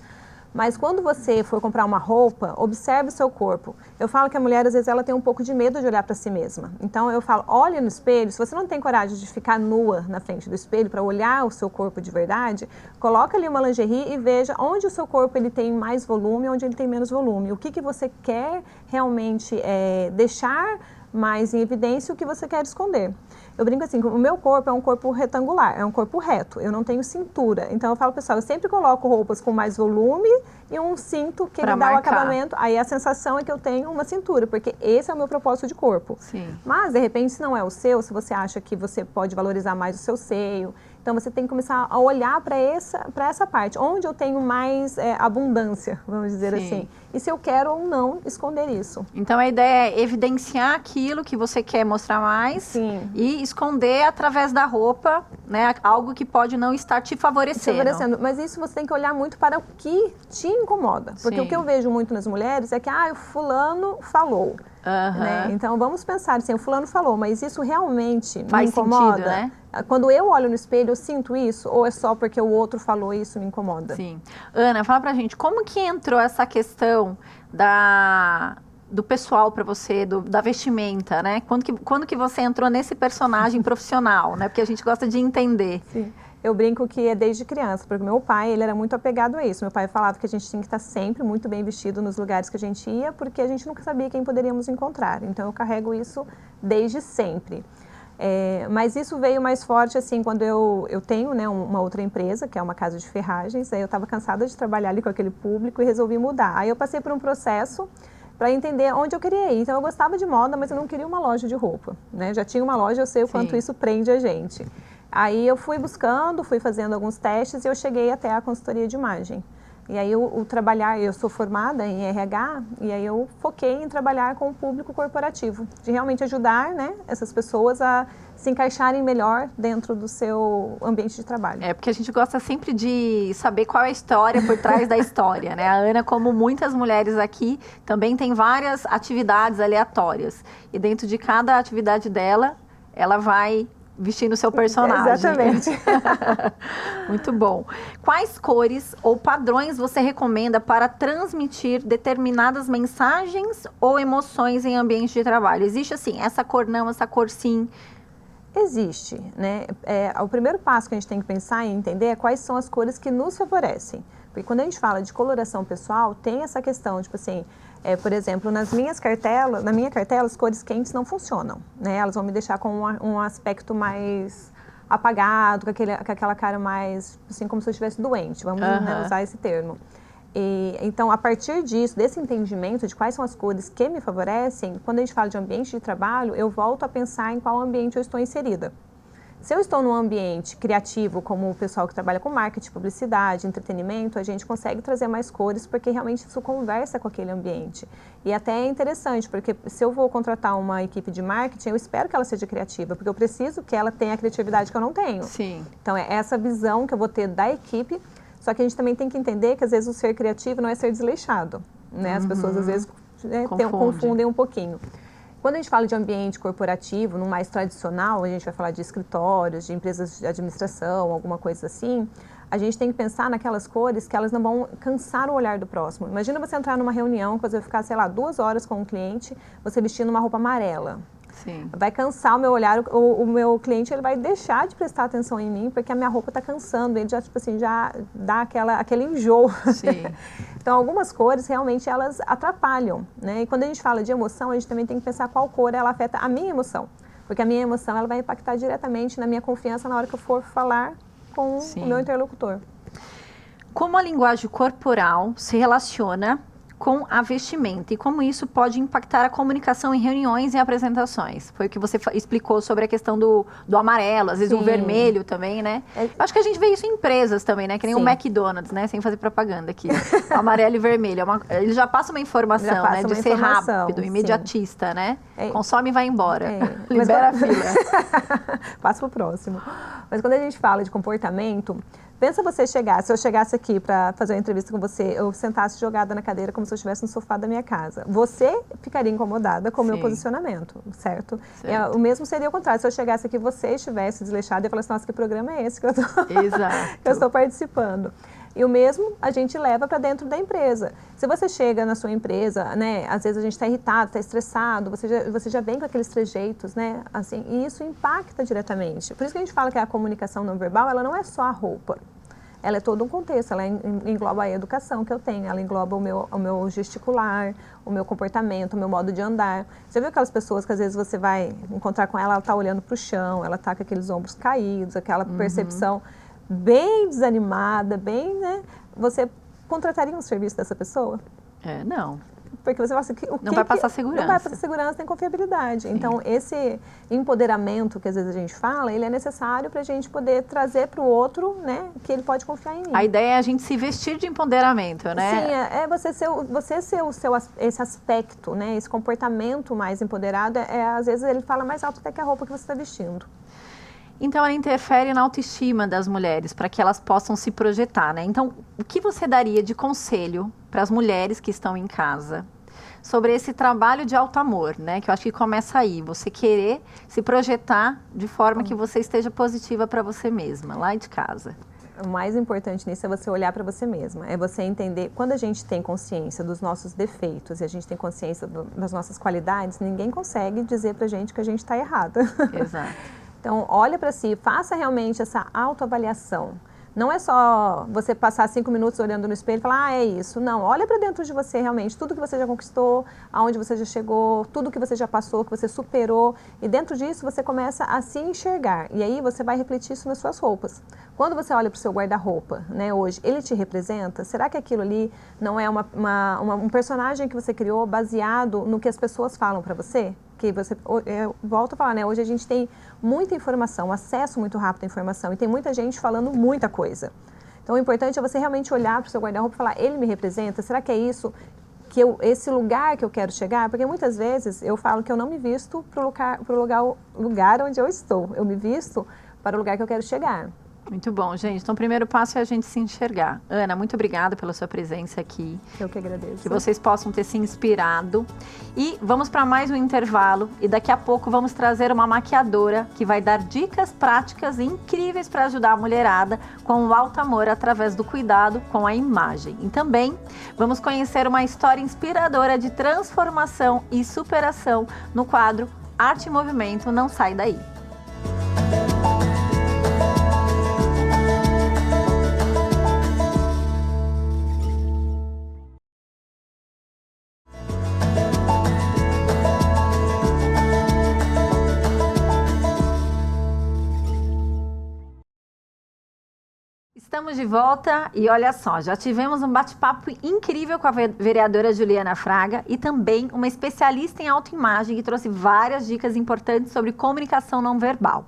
Mas quando você for comprar uma roupa, observe o seu corpo. Eu falo que a mulher, às vezes, ela tem um pouco de medo de olhar para si mesma. Então, eu falo, olhe no espelho. Se você não tem coragem de ficar nua na frente do espelho para olhar o seu corpo de verdade, coloca ali uma lingerie e veja onde o seu corpo ele tem mais volume, onde ele tem menos volume. O que você quer realmente deixar mais em evidência, o que você quer esconder. Eu brinco assim, o meu corpo é um corpo retangular, é um corpo reto, eu não tenho cintura. Então eu falo, pessoal, eu sempre coloco roupas com mais volume e um cinto que me dá o acabamento. Aí a sensação é que eu tenho uma cintura, porque esse é o meu propósito de corpo. Sim. Mas, de repente, se não é o seu, se você acha que você pode valorizar mais o seu seio, então você tem que começar a olhar para essa parte, onde eu tenho mais abundância, vamos dizer Sim. assim. E se eu quero ou não esconder isso. Então a ideia é evidenciar aquilo que você quer mostrar mais. Sim. E esconder através da roupa, né, algo que pode não estar te favorecendo. Mas isso você tem que olhar muito para o que te incomoda. Porque Sim. o que eu vejo muito nas mulheres é que, o fulano falou. Né? Então vamos pensar assim, o fulano falou, mas isso realmente faz me incomoda? sentido, né? Quando eu olho no espelho, eu sinto isso? Ou é só porque o outro falou isso me incomoda? Sim. Ana, fala pra gente, como que entrou essa questão do pessoal para você, da vestimenta, né? Quando que você entrou nesse personagem profissional, né? Porque a gente gosta de entender. Sim. Eu brinco que é desde criança, porque meu pai, ele era muito apegado a isso. Meu pai falava que a gente tinha que estar sempre muito bem vestido nos lugares que a gente ia, porque a gente nunca sabia quem poderíamos encontrar. Então, eu carrego isso desde sempre. Mas isso veio mais forte, assim, quando eu tenho, né, uma outra empresa, que é uma casa de ferragens. Aí eu estava cansada de trabalhar ali com aquele público e resolvi mudar. Aí eu passei por um processo para entender onde eu queria ir. Então, eu gostava de moda, mas eu não queria uma loja de roupa, né? Já tinha uma loja, eu sei o quanto isso prende a gente. Aí eu fui buscando, fui fazendo alguns testes e eu cheguei até a consultoria de imagem. E aí eu sou formada em RH, e aí eu foquei em trabalhar com o público corporativo, de realmente ajudar, né, essas pessoas a se encaixarem melhor dentro do seu ambiente de trabalho. Porque a gente gosta sempre de saber qual é a história por trás da história, né? A Ana, como muitas mulheres aqui, também tem várias atividades aleatórias. E dentro de cada atividade dela, ela vai vestindo o seu personagem. Exatamente. Muito bom. Quais cores ou padrões você recomenda para transmitir determinadas mensagens ou emoções em ambiente de trabalho? Existe assim, essa cor não, essa cor sim? Existe, né? O primeiro passo que a gente tem que pensar e entender é quais são as cores que nos favorecem. Porque quando a gente fala de coloração pessoal, tem essa questão, tipo assim, por exemplo, na minha cartela, as cores quentes não funcionam, né? Elas vão me deixar com um aspecto mais apagado, com aquela cara mais, assim, como se eu estivesse doente, vamos né, usar esse termo. Então, a partir disso, desse entendimento de quais são as cores que me favorecem, quando a gente fala de ambiente de trabalho, eu volto a pensar em qual ambiente eu estou inserida. Se eu estou num ambiente criativo, como o pessoal que trabalha com marketing, publicidade, entretenimento, a gente consegue trazer mais cores, porque realmente isso conversa com aquele ambiente. E até é interessante, porque se eu vou contratar uma equipe de marketing, eu espero que ela seja criativa, porque eu preciso que ela tenha a criatividade que eu não tenho. Sim. Então, é essa visão que eu vou ter da equipe, só que a gente também tem que entender que, às vezes, o ser criativo não é ser desleixado, né? As pessoas, às vezes, confundem um pouquinho. Quando a gente fala de ambiente corporativo, no mais tradicional, a gente vai falar de escritórios, de empresas de administração, alguma coisa assim, a gente tem que pensar naquelas cores que elas não vão cansar o olhar do próximo. Imagina você entrar numa reunião, que você vai ficar, sei lá, 2 horas com um cliente, você vestindo uma roupa amarela. Sim. Vai cansar o meu olhar, o meu cliente ele vai deixar de prestar atenção em mim, porque a minha roupa está cansando, ele já, tipo assim, já dá aquele enjoo. Sim. Então, algumas cores, realmente, elas atrapalham, né? E quando a gente fala de emoção, a gente também tem que pensar qual cor ela afeta a minha emoção. Porque a minha emoção, ela vai impactar diretamente na minha confiança na hora que eu for falar com o meu interlocutor. Como a linguagem corporal se relaciona com a vestimenta e como isso pode impactar a comunicação em reuniões e apresentações. Foi o que você explicou sobre a questão do amarelo, às vezes o vermelho também, né? Eu acho que a gente vê isso em empresas também, né? Que nem o McDonald's, né? Sem fazer propaganda aqui. Amarelo e vermelho. Ele já passa uma informação, né? De ser rápido, imediatista, né? Consome e vai embora. Libera a fila. Passa pro próximo. Mas quando a gente fala de comportamento, pensa se eu chegasse aqui para fazer uma entrevista com você, eu sentasse jogada na cadeira como se eu estivesse no sofá da minha casa. Você ficaria incomodada com o meu posicionamento, certo? O mesmo seria o contrário. Se eu chegasse aqui e você estivesse desleixada, eu falasse, nossa, que programa é esse que eu estou participando? E o mesmo a gente leva para dentro da empresa. Se você chega na sua empresa, né, às vezes a gente está irritado, está estressado, você já vem com aqueles trejeitos, né, assim, e isso impacta diretamente. Por isso que a gente fala que a comunicação não verbal, ela não é só a roupa. Ela é todo um contexto, ela engloba a educação que eu tenho, ela engloba o meu gesticular, o meu comportamento, o meu modo de andar. Você viu aquelas pessoas que às vezes você vai encontrar com ela está olhando para o chão, ela está com aqueles ombros caídos, aquela percepção bem desanimada, bem, né? Você contrataria um serviço dessa pessoa? Não. Porque você fala assim, não vai passar segurança. Não vai passar segurança nem confiabilidade. Sim. Então, esse empoderamento que às vezes a gente fala, ele é necessário para a gente poder trazer para o outro, né, que ele pode confiar em mim. A ideia é a gente se vestir de empoderamento, né? Sim, você ser esse aspecto, né, esse comportamento mais empoderado, às vezes ele fala mais alto até que a roupa que você está vestindo. Então, ela interfere na autoestima das mulheres, para que elas possam se projetar, né? Então, o que você daria de conselho para as mulheres que estão em casa sobre esse trabalho de alto amor, né? Que eu acho que começa aí, você querer se projetar de forma que você esteja positiva para você mesma, lá de casa. O mais importante nisso é você olhar para você mesma, é você entender, quando a gente tem consciência dos nossos defeitos e a gente tem consciência das nossas qualidades, ninguém consegue dizer pra gente que a gente está errada. Exato. Então, olha para si, faça realmente essa autoavaliação. Não é só você passar 5 minutos olhando no espelho e falar, é isso. Não, olha para dentro de você realmente, tudo que você já conquistou, aonde você já chegou, tudo que você já passou, que você superou. E dentro disso você começa a se enxergar. E aí você vai refletir isso nas suas roupas. Quando você olha para o seu guarda-roupa, né, hoje, ele te representa? Será que aquilo ali não é um personagem que você criou baseado no que as pessoas falam para você? Que você, volto a falar, né? Hoje a gente tem muita informação, acesso muito rápido à informação e tem muita gente falando muita coisa. Então o importante é você realmente olhar para o seu guarda-roupa e falar, ele me representa? Será que é isso, esse lugar que eu quero chegar? Porque muitas vezes eu falo que eu não me visto para o lugar onde eu estou, eu me visto para o lugar que eu quero chegar. Muito bom, gente. Então, o primeiro passo é a gente se enxergar. Ana, muito obrigada pela sua presença aqui. Eu que agradeço. Que vocês possam ter se inspirado. E vamos para mais um intervalo. E daqui a pouco vamos trazer uma maquiadora que vai dar dicas práticas e incríveis para ajudar a mulherada com o alto amor através do cuidado com a imagem. E também vamos conhecer uma história inspiradora de transformação e superação no quadro Arte e Movimento. Não sai daí. Estamos de volta e olha só, já tivemos um bate-papo incrível com a vereadora Juliana Fraga e também uma especialista em autoimagem que trouxe várias dicas importantes sobre comunicação não verbal.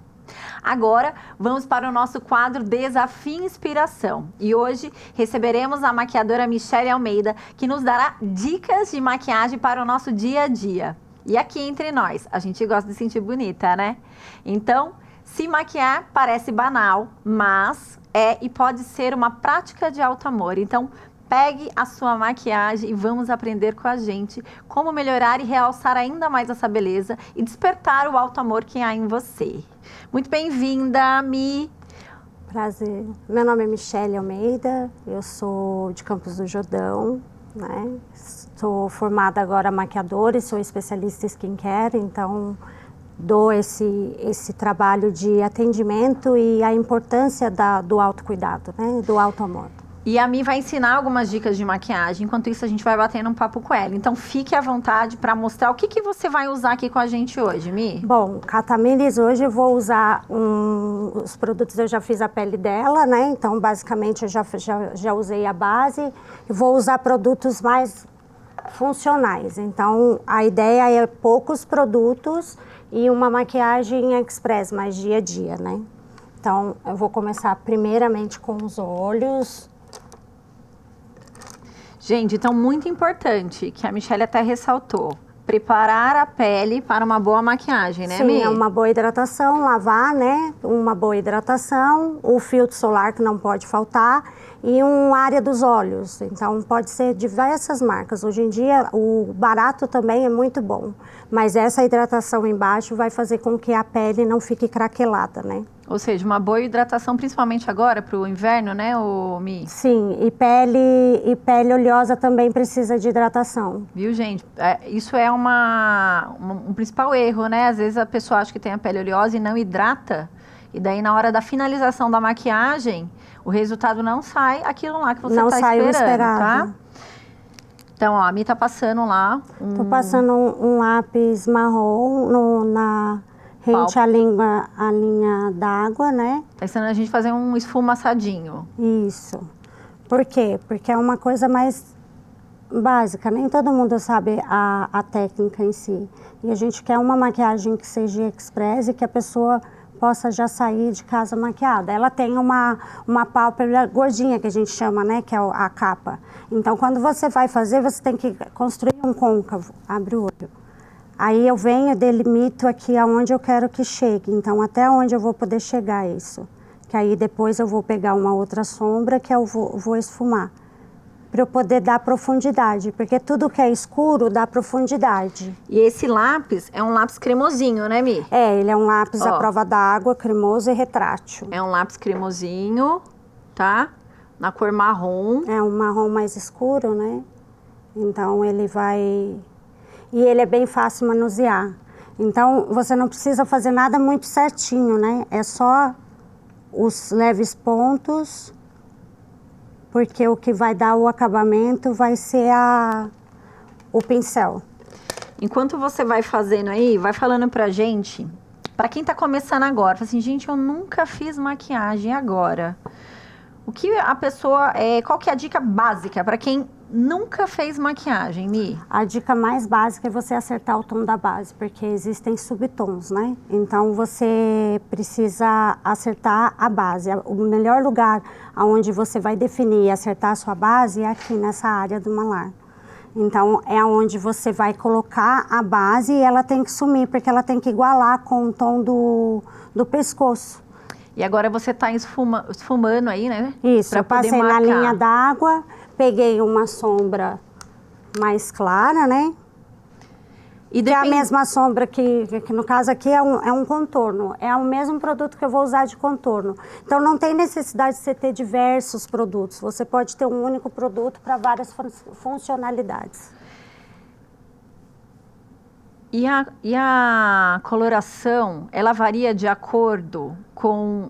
Agora, vamos para o nosso quadro Desafio Inspiração. E hoje receberemos a maquiadora Michele Almeida, que nos dará dicas de maquiagem para o nosso dia a dia. E aqui entre nós, a gente gosta de se sentir bonita, né? Então, se maquiar parece banal, mas e pode ser uma prática de alto amor. Então, pegue a sua maquiagem e vamos aprender com a gente como melhorar e realçar ainda mais essa beleza e despertar o alto amor que há em você. Muito bem-vinda, Mi. Prazer. Meu nome é Michele Almeida, eu sou de Campos do Jordão, né? Sou formada agora maquiadora e sou especialista em skincare, então dou esse trabalho de atendimento e a importância do autocuidado, né? Do alto amor. E a Mi vai ensinar algumas dicas de maquiagem, enquanto isso a gente vai batendo um papo com ela. Então fique à vontade para mostrar o que você vai usar aqui com a gente hoje, Mi. Bom, Catamines hoje eu vou usar os produtos, eu já fiz a pele dela, né? Então basicamente eu já usei a base e vou usar produtos mais funcionais. Então a ideia é poucos produtos e uma maquiagem express, mais dia a dia, né? Então eu vou começar primeiramente com os olhos. Gente, então muito importante, que a Michele até ressaltou, preparar a pele para uma boa maquiagem, né, Mi? Sim, é uma boa hidratação, lavar, né? Uma boa hidratação, o filtro solar que não pode faltar e uma área dos olhos. Então, pode ser diversas marcas. Hoje em dia, o barato também é muito bom, mas essa hidratação embaixo vai fazer com que a pele não fique craquelada, né? Ou seja, uma boa hidratação, principalmente agora, para o inverno, né, Mi? Sim, e pele oleosa também precisa de hidratação. Viu, gente? Isso é um principal erro, né? Às vezes a pessoa acha que tem a pele oleosa e não hidrata, e daí na hora da finalização da maquiagem, o resultado não sai aquilo lá que você está esperando, tá? Então, ó, a Mi tá passando lá. Tô passando um lápis marrom rente à linha d'água, né? Tá ensinando a gente a fazer um esfumaçadinho. Isso. Por quê? Porque é uma coisa mais básica, nem todo mundo sabe a técnica em si. E a gente quer uma maquiagem que seja express e que a pessoa possa já sair de casa maquiada. Ela tem uma pálpebra gordinha, que a gente chama, né? Que é a capa. Então, quando você vai fazer, você tem que construir um côncavo. Abre o olho. Aí eu venho, delimito aqui aonde eu quero que chegue. Então, até onde eu vou poder chegar isso. Que aí depois eu vou pegar uma outra sombra que eu vou esfumar. Para eu poder dar profundidade. Porque tudo que é escuro dá profundidade. E esse lápis é um lápis cremosinho, né, Mi? É, ele é um lápis à prova d'água, cremoso e retrátil. É um lápis cremosinho, tá? Na cor marrom. É um marrom mais escuro, né? Então ele vai... E ele é bem fácil manusear. Então você não precisa fazer nada muito certinho, né? É só os leves pontos, porque o que vai dar o acabamento vai ser o pincel. Enquanto você vai fazendo aí, vai falando pra gente, pra quem tá começando agora, fala assim, gente, eu nunca fiz maquiagem agora. O que a pessoa, qual que é a dica básica pra quem nunca fez maquiagem, Mi? A dica mais básica é você acertar o tom da base, porque existem subtons, né? Então você precisa acertar a base. O melhor lugar onde você vai definir e acertar a sua base é aqui nessa área do malar. Então é onde você vai colocar a base e ela tem que sumir, porque ela tem que igualar com o tom do pescoço. E agora você tá esfumando aí, né? Isso, eu passei na linha d'água, peguei uma sombra mais clara, né? E que é a mesma sombra que no caso aqui é um contorno. É o mesmo produto que eu vou usar de contorno. Então não tem necessidade de você ter diversos produtos. Você pode ter um único produto para várias funcionalidades. E a coloração, ela varia de acordo com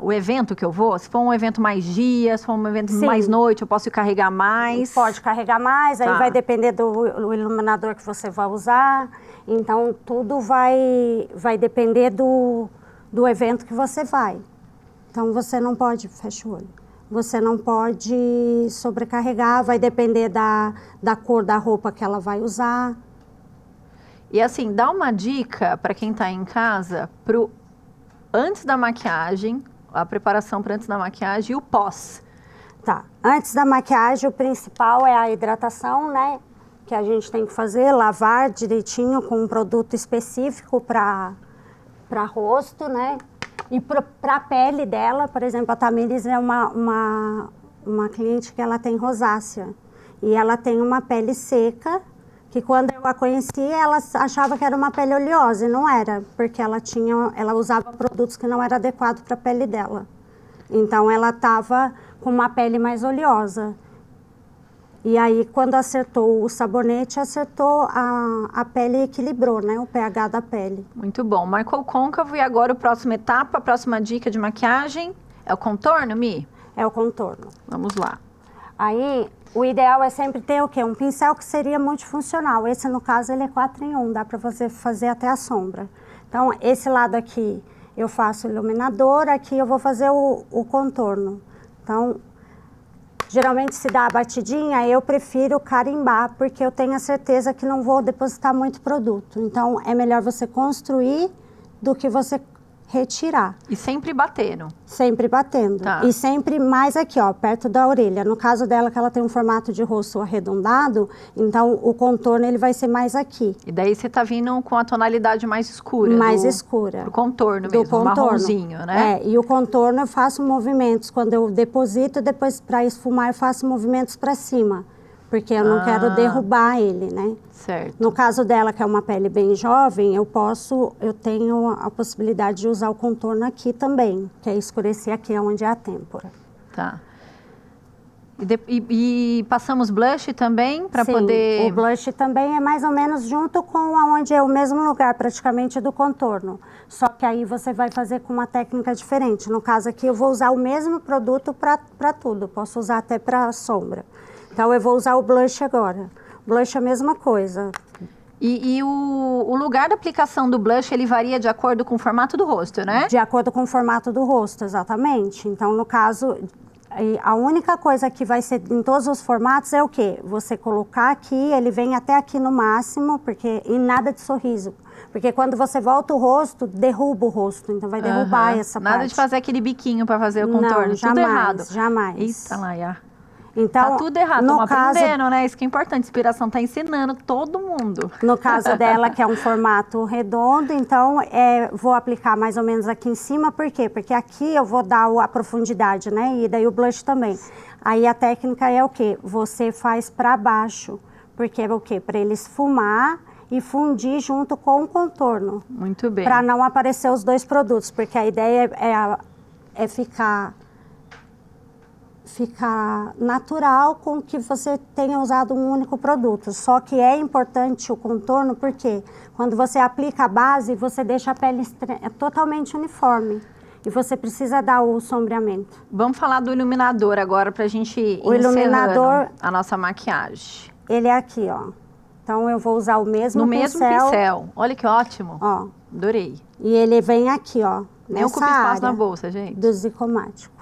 o evento que eu vou? Se for um evento mais dia, se for um evento mais noite, eu posso carregar mais? Pode carregar mais, aí vai depender do iluminador que você vai usar. Então, tudo vai depender do evento que você vai. Então, você não pode... Fecha o olho. Você não pode sobrecarregar, vai depender da cor da roupa que ela vai usar. E assim, dá uma dica para quem está em casa antes da maquiagem, a preparação para antes da maquiagem e o pós. Tá. Antes da maquiagem, o principal é a hidratação, né? Que a gente tem que fazer, lavar direitinho com um produto específico para rosto, né? E para a pele dela, por exemplo, a Tamires é uma cliente que ela tem rosácea. E ela tem uma pele seca, que quando eu a conheci, ela achava que era uma pele oleosa, e não era, porque ela usava produtos que não eram adequados para a pele dela. Então, ela estava com uma pele mais oleosa. E aí, quando acertou o sabonete, acertou a pele e equilibrou, né, o pH da pele. Muito bom. Marcou o côncavo e agora a próxima etapa, a próxima dica de maquiagem é o contorno, Mi? É o contorno. Vamos lá. Aí, o ideal é sempre ter o quê? Um pincel que seria multifuncional. Esse, no caso, ele é 4 em 1, dá para você fazer até a sombra. Então, esse lado aqui eu faço o iluminador, aqui eu vou fazer o contorno. Então, geralmente se dá a batidinha, eu prefiro carimbar, porque eu tenho a certeza que não vou depositar muito produto. Então, é melhor você construir do que você retirar. E sempre batendo. Sempre batendo. Tá. E sempre mais aqui, ó, perto da orelha. No caso dela, que ela tem um formato de rosto arredondado, então o contorno ele vai ser mais aqui. E daí você tá vindo com a tonalidade mais escura. Mais escura. Do contorno mesmo, contorno. Marronzinho, né? É, e o contorno eu faço movimentos. Quando eu deposito, depois para esfumar eu faço movimentos para cima. porque eu não quero derrubar ele, né? Certo. No caso dela, que é uma pele bem jovem, eu tenho a possibilidade de usar o contorno aqui também, que é escurecer aqui onde é a têmpora. Tá. E passamos blush também para Sim, poder... o blush também é mais ou menos junto com onde é o mesmo lugar praticamente do contorno. Só que aí você vai fazer com uma técnica diferente. No caso aqui eu vou usar o mesmo produto para tudo. Posso usar até para sombra. Então eu vou usar o blush agora. Blush é a mesma coisa. E o lugar da aplicação do blush, ele varia de acordo com o formato do rosto, né? De acordo com o formato do rosto, exatamente. Então, no caso, a única coisa que vai ser em todos os formatos é o quê? Você colocar aqui, ele vem até aqui no máximo, e nada de sorriso. Porque quando você volta o rosto, derruba o rosto. Então, vai derrubar essa parte. Nada de fazer aquele biquinho para fazer o contorno. Não, tudo errado. Jamais. Eita, Laia. Então, Tá tudo errado, no estamos caso, aprendendo, né? Isso que é importante, inspiração tá ensinando todo mundo. No caso dela, que é um formato redondo, então vou aplicar mais ou menos aqui em cima, por quê? Porque aqui eu vou dar a profundidade, né? E daí o blush também. Aí a técnica é o quê? Você faz para baixo, porque é o quê? Para ele esfumar e fundir junto com o contorno. Muito bem. Para não aparecer os dois produtos, porque a ideia é ficar natural com que você tenha usado um único produto. Só que é importante o contorno, porque quando você aplica a base, você deixa a pele totalmente uniforme. E você precisa dar o sombreamento. Vamos falar do iluminador agora pra gente ir iluminador, a nossa maquiagem. Ele é aqui, ó. Então eu vou usar o mesmo no pincel. mesmo pincel. Olha que ótimo. Ó. Adorei. E ele vem aqui, ó. Nem ocupa espaço na bolsa, gente. Do zicomático.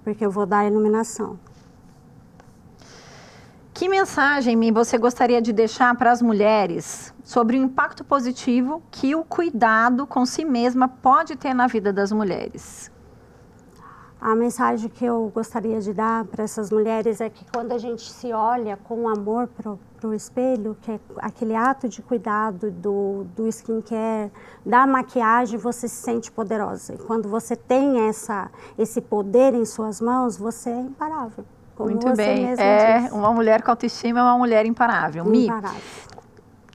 Porque eu vou dar a iluminação. Que mensagem, Mi, você gostaria de deixar para as mulheres sobre o impacto positivo que o cuidado com si mesma pode ter na vida das mulheres? A mensagem que eu gostaria de dar para essas mulheres é que quando a gente se olha com amor para o espelho, que é aquele ato de cuidado do skincare, da maquiagem, você se sente poderosa. E quando você tem esse poder em suas mãos, você é imparável. Como muito você bem. mesma diz. Uma mulher com autoestima é uma mulher imparável. Imparável. Mi,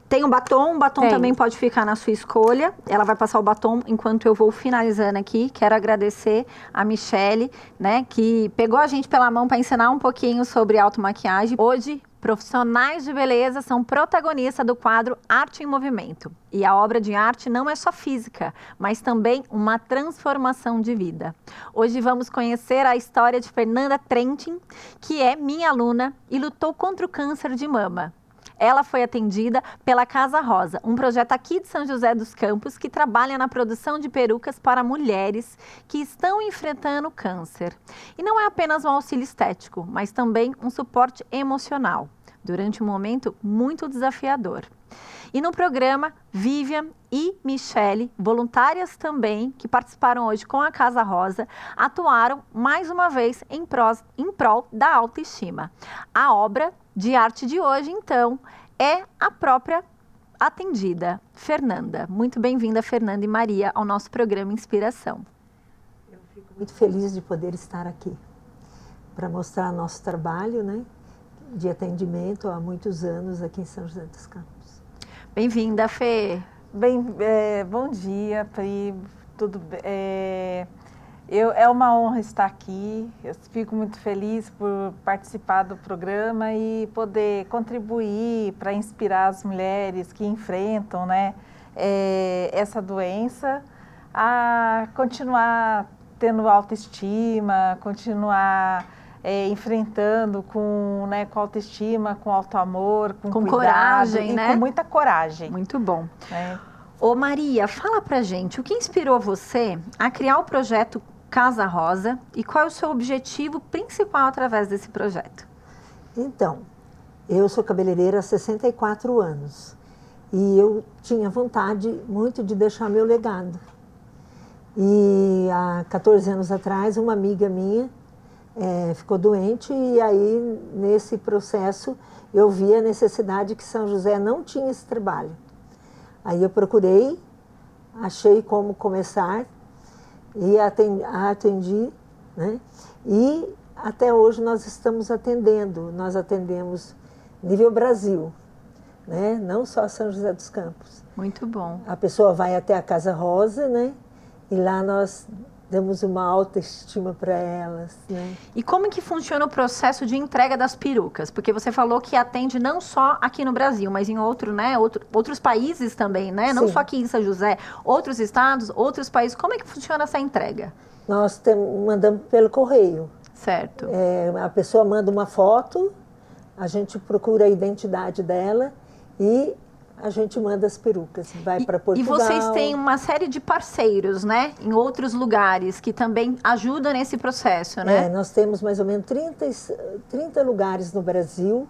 tem um batom também pode ficar na sua escolha. Ela vai passar o batom enquanto eu vou finalizando aqui. Quero agradecer a Michele, né, que pegou a gente pela mão para ensinar um pouquinho sobre automaquiagem. Hoje, profissionais de beleza são protagonistas do quadro Arte em Movimento. E a obra de arte não é só física, mas também uma transformação de vida. Hoje vamos conhecer a história de Fernanda Trentin, que é minha aluna e lutou contra o câncer de mama. Ela foi atendida pela Casa Rosa, um projeto aqui de São José dos Campos que trabalha na produção de perucas para mulheres que estão enfrentando câncer. E não é apenas um auxílio estético, mas também um suporte emocional, durante um momento muito desafiador. E no programa, Vivian e Michele, voluntárias também, que participaram hoje com a Casa Rosa, atuaram mais uma vez em prol da autoestima. A obra de arte de hoje, então, é a própria atendida, Fernanda. Muito bem-vinda, Fernanda e Maria, ao nosso programa Inspiração. Eu fico muito feliz de poder estar aqui para mostrar nosso trabalho, né, de atendimento há muitos anos aqui em São José dos Campos. Bem-vinda, Fê. Bom dia, Pri. Tudo bem? É uma honra estar aqui. Eu fico muito feliz por participar do programa e poder contribuir para inspirar as mulheres que enfrentam, né, essa doença a continuar tendo autoestima, continuar enfrentando com autoestima, com autoamor, com cuidado, coragem, e né? com muita coragem. Muito bom. Né? Ô Maria, fala pra gente, o que inspirou você a criar o projeto Casa Rosa e qual é o seu objetivo principal através desse projeto? Então, eu sou cabeleireira há 64 anos e eu tinha vontade muito de deixar meu legado. E há 14 anos atrás, uma amiga minha ficou doente e aí, nesse processo, eu vi a necessidade que São José não tinha esse trabalho. Aí eu procurei, achei como começar e atendi, né? E até hoje nós estamos atendendo, nós atendemos nível Brasil, né? Não só São José dos Campos. Muito bom. A pessoa vai até a Casa Rosa, né? E lá nós damos uma autoestima para elas, né? E como que funciona o processo de entrega das perucas? Porque você falou que atende não só aqui no Brasil, mas em outros países também, né? Não Sim. só aqui em São José, outros estados, outros países. Como é que funciona essa entrega? Nós mandamos pelo correio. Certo. A pessoa manda uma foto, a gente procura a identidade dela e a gente manda as perucas, vai para Portugal. E vocês têm uma série de parceiros, né? Em outros lugares que também ajudam nesse processo, né? Nós temos mais ou menos 30 lugares no Brasil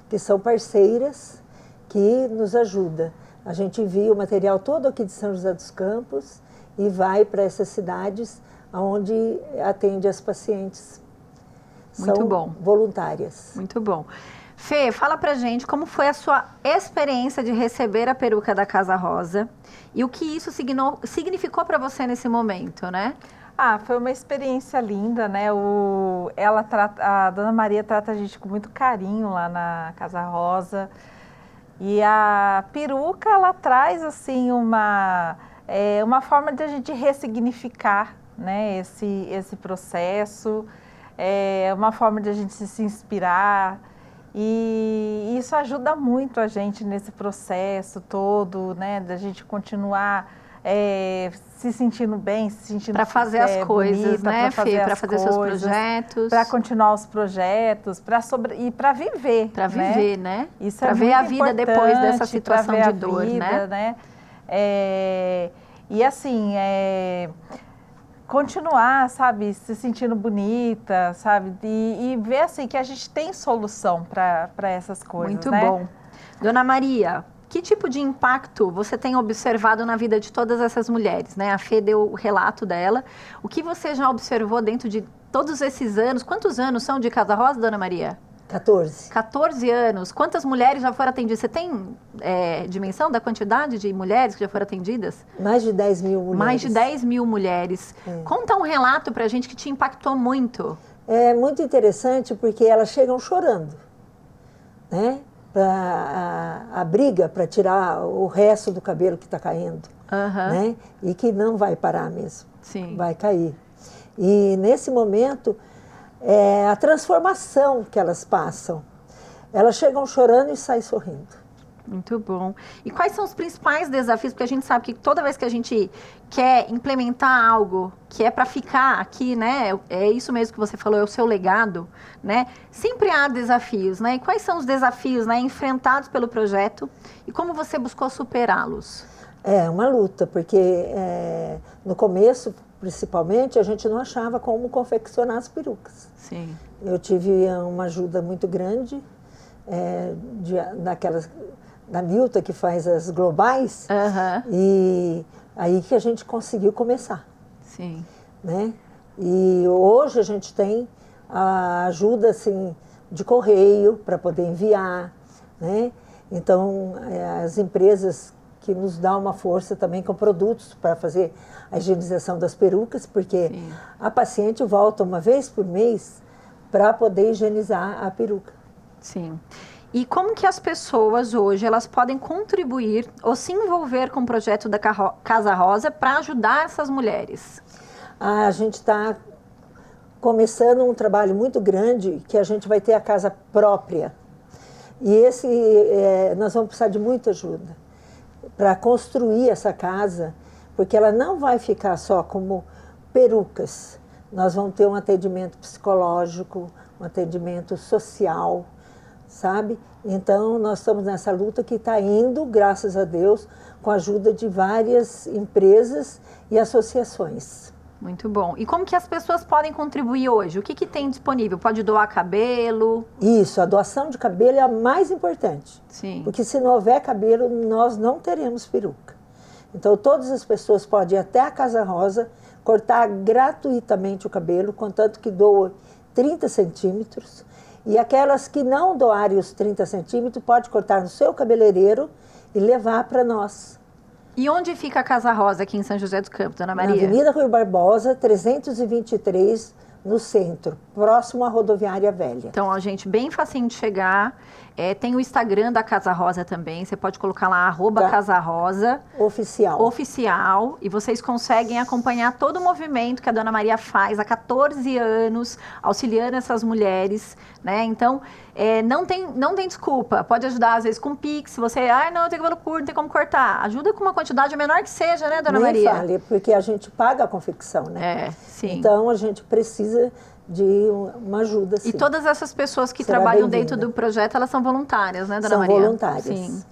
que são parceiras que nos ajudam. A gente envia o material todo aqui de São José dos Campos e vai para essas cidades onde atende as pacientes. Muito São bom. voluntárias. Muito bom. Fê, fala pra gente como foi a sua experiência de receber a peruca da Casa Rosa e o que isso significou para você nesse momento, né? Foi uma experiência linda, né? A Dona Maria trata a gente com muito carinho lá na Casa Rosa. E a peruca, ela traz, assim, uma forma de a gente ressignificar, né? Esse processo, uma forma de a gente se inspirar. E isso ajuda muito a gente nesse processo todo, né? Da gente continuar se sentindo bem, se sentindo para fazer as coisas, bonita, né, Fê? Para fazer seus coisas, projetos. para continuar os projetos, e para viver. Para viver, né? Isso para ver a vida depois dessa situação de dor, vida, né? E assim, continuar, sabe, se sentindo bonita, sabe, e ver assim que a gente tem solução para essas coisas, Muito né? bom. Dona Maria, que tipo de impacto você tem observado na vida de todas essas mulheres, né? A Fê deu o relato dela. O que você já observou dentro de todos esses anos? Quantos anos são de Casa Rosa, Dona Maria? 14. 14 anos. Quantas mulheres já foram atendidas? Você tem dimensão da quantidade de mulheres que já foram atendidas? Mais de 10 mil mulheres. Mais de 10 mil mulheres. Conta um relato pra gente que te impactou muito. É muito interessante porque elas chegam chorando, né? A briga para tirar o resto do cabelo que está caindo, né? E que não vai parar mesmo. Sim. Vai cair. E nesse momento, a transformação que elas passam. Elas chegam chorando e saem sorrindo. Muito bom. E quais são os principais desafios? Porque a gente sabe que toda vez que a gente quer implementar algo que é para ficar aqui, né? É isso mesmo que você falou, é o seu legado, né? Sempre há desafios, né? E quais são os desafios, né, enfrentados pelo projeto e como você buscou superá-los? É uma luta, porque no começo, principalmente, a gente não achava como confeccionar as perucas. Sim. Eu tive uma ajuda muito grande da Nilton, que faz as globais, e aí que a gente conseguiu começar. Sim. Né? E hoje a gente tem a ajuda assim, de correio para poder enviar, né? Então, as empresas que nos dão uma força também com produtos para fazer a higienização das perucas, porque a paciente volta uma vez por mês para poder higienizar a peruca. Sim. E como que as pessoas hoje elas podem contribuir ou se envolver com o projeto da Casa Rosa para ajudar essas mulheres? A gente está começando um trabalho muito grande que a gente vai ter a casa própria. E nós vamos precisar de muita ajuda para construir essa casa, porque ela não vai ficar só como perucas. Nós vamos ter um atendimento psicológico, um atendimento social, sabe? Então, nós estamos nessa luta que está indo, graças a Deus, com a ajuda de várias empresas e associações. Muito bom. E como que as pessoas podem contribuir hoje? O que tem disponível? Pode doar cabelo? Isso, a doação de cabelo é a mais importante. Sim. Porque se não houver cabelo, nós não teremos peruca. Então, todas as pessoas podem ir até a Casa Rosa, cortar gratuitamente o cabelo, contanto que doa 30 centímetros. E aquelas que não doarem os 30 centímetros, pode cortar no seu cabeleireiro e levar para nós. E onde fica a Casa Rosa aqui em São José dos Campos, Dona Maria? Na Avenida Rui Barbosa, 323, no centro, próximo à rodoviária velha. Então, ó, gente, bem facinho de chegar. Tem o Instagram da Casa Rosa também. Você pode colocar lá, Tá. @Casa Rosa. Oficial. E vocês conseguem acompanhar todo o movimento que a Dona Maria faz há 14 anos, auxiliando essas mulheres, né? Então, não tem desculpa. Pode ajudar, às vezes, com Pix. Se você, não, eu tenho cabelo curto, não tem como cortar. Ajuda com uma quantidade menor que seja, né, Dona Nem Maria? fale, porque a gente paga a confecção, né? Sim. Então, a gente precisa de uma ajuda, sim. E todas essas pessoas que Será trabalham bem-vinda. dentro do projeto, elas são voluntárias, né, Dona São Maria? voluntárias. Sim.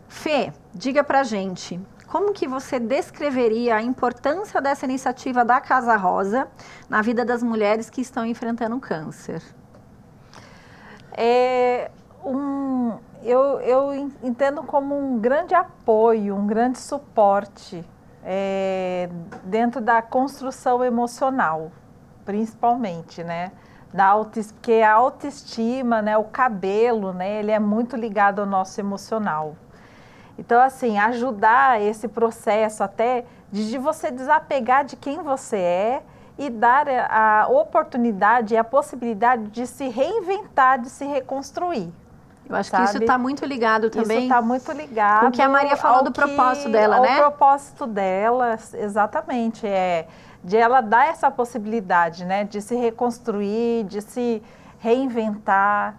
Fê, diga pra gente, como que você descreveria a importância dessa iniciativa da Casa Rosa na vida das mulheres que estão enfrentando câncer? Eu entendo como um grande apoio, um grande suporte dentro da construção emocional, principalmente, né? Porque a autoestima, né, o cabelo, né, ele é muito ligado ao nosso emocional. Então, assim, ajudar esse processo até de você desapegar de quem você é e dar a oportunidade e a possibilidade de se reinventar, de se reconstruir. Eu acho que isso está muito ligado também. Isso está muito ligado com o que a Maria falou do propósito dela, né? O propósito dela, exatamente, de ela dar essa possibilidade, né, de se reconstruir, de se reinventar,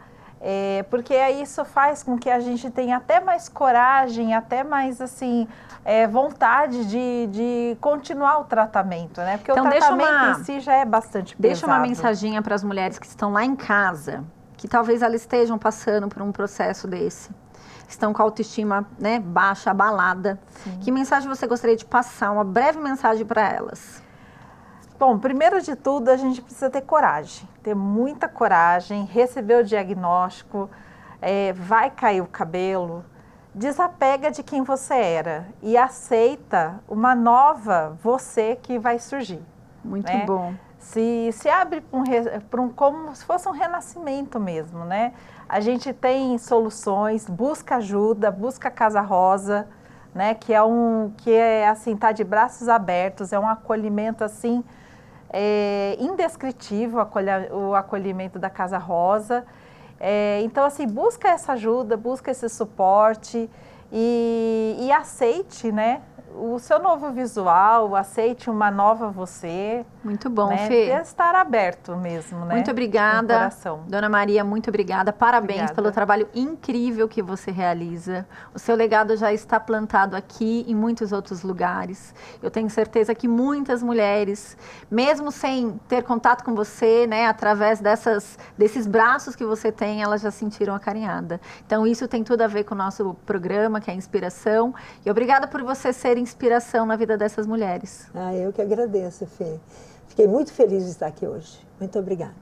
porque isso faz com que a gente tenha até mais coragem, até mais, assim, vontade de continuar o tratamento, né? Porque então, o tratamento em si já é bastante pesado. Deixa uma mensaginha para as mulheres que estão lá em casa, que talvez elas estejam passando por um processo desse. Estão com a autoestima, né, baixa, abalada. Sim. Que mensagem você gostaria de passar? Uma breve mensagem para elas. Bom, primeiro de tudo, a gente precisa ter coragem, ter muita coragem, receber o diagnóstico, vai cair o cabelo, desapega de quem você era e aceita uma nova você que vai surgir. Muito né? bom. Se abre como se fosse um renascimento mesmo, né? A gente tem soluções, busca ajuda, busca a Casa Rosa, né? Que é assim, tá de braços abertos, é um acolhimento assim indescritível, o acolhimento da Casa Rosa. Então, assim, busca essa ajuda, busca esse suporte e aceite, né? O seu novo visual, aceite uma nova você. Muito bom, né? Fê. Estar aberto mesmo, né? Muito obrigada, Dona Maria, muito obrigada. Parabéns Obrigada. pelo trabalho incrível que você realiza. O seu legado já está plantado aqui e em muitos outros lugares. Eu tenho certeza que muitas mulheres, mesmo sem ter contato com você, né, através desses braços que você tem, elas já sentiram acarinhada. Então, isso tem tudo a ver com o nosso programa, que é a Inspiração. E obrigada por você ser inspiração na vida dessas mulheres. Eu que agradeço, Fê. Fiquei muito feliz de estar aqui hoje. Muito obrigada.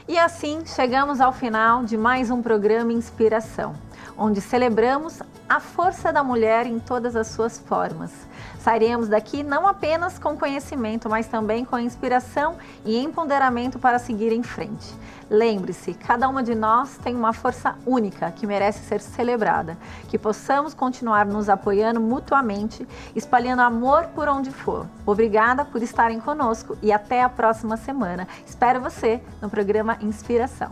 E assim chegamos ao final de mais um programa Inspiração, onde celebramos a força da mulher em todas as suas formas. Sairemos daqui não apenas com conhecimento, mas também com inspiração e empoderamento para seguir em frente. Lembre-se, cada uma de nós tem uma força única que merece ser celebrada, que possamos continuar nos apoiando mutuamente, espalhando amor por onde for. Obrigada por estarem conosco e até a próxima semana. Espero você no programa Inspiração.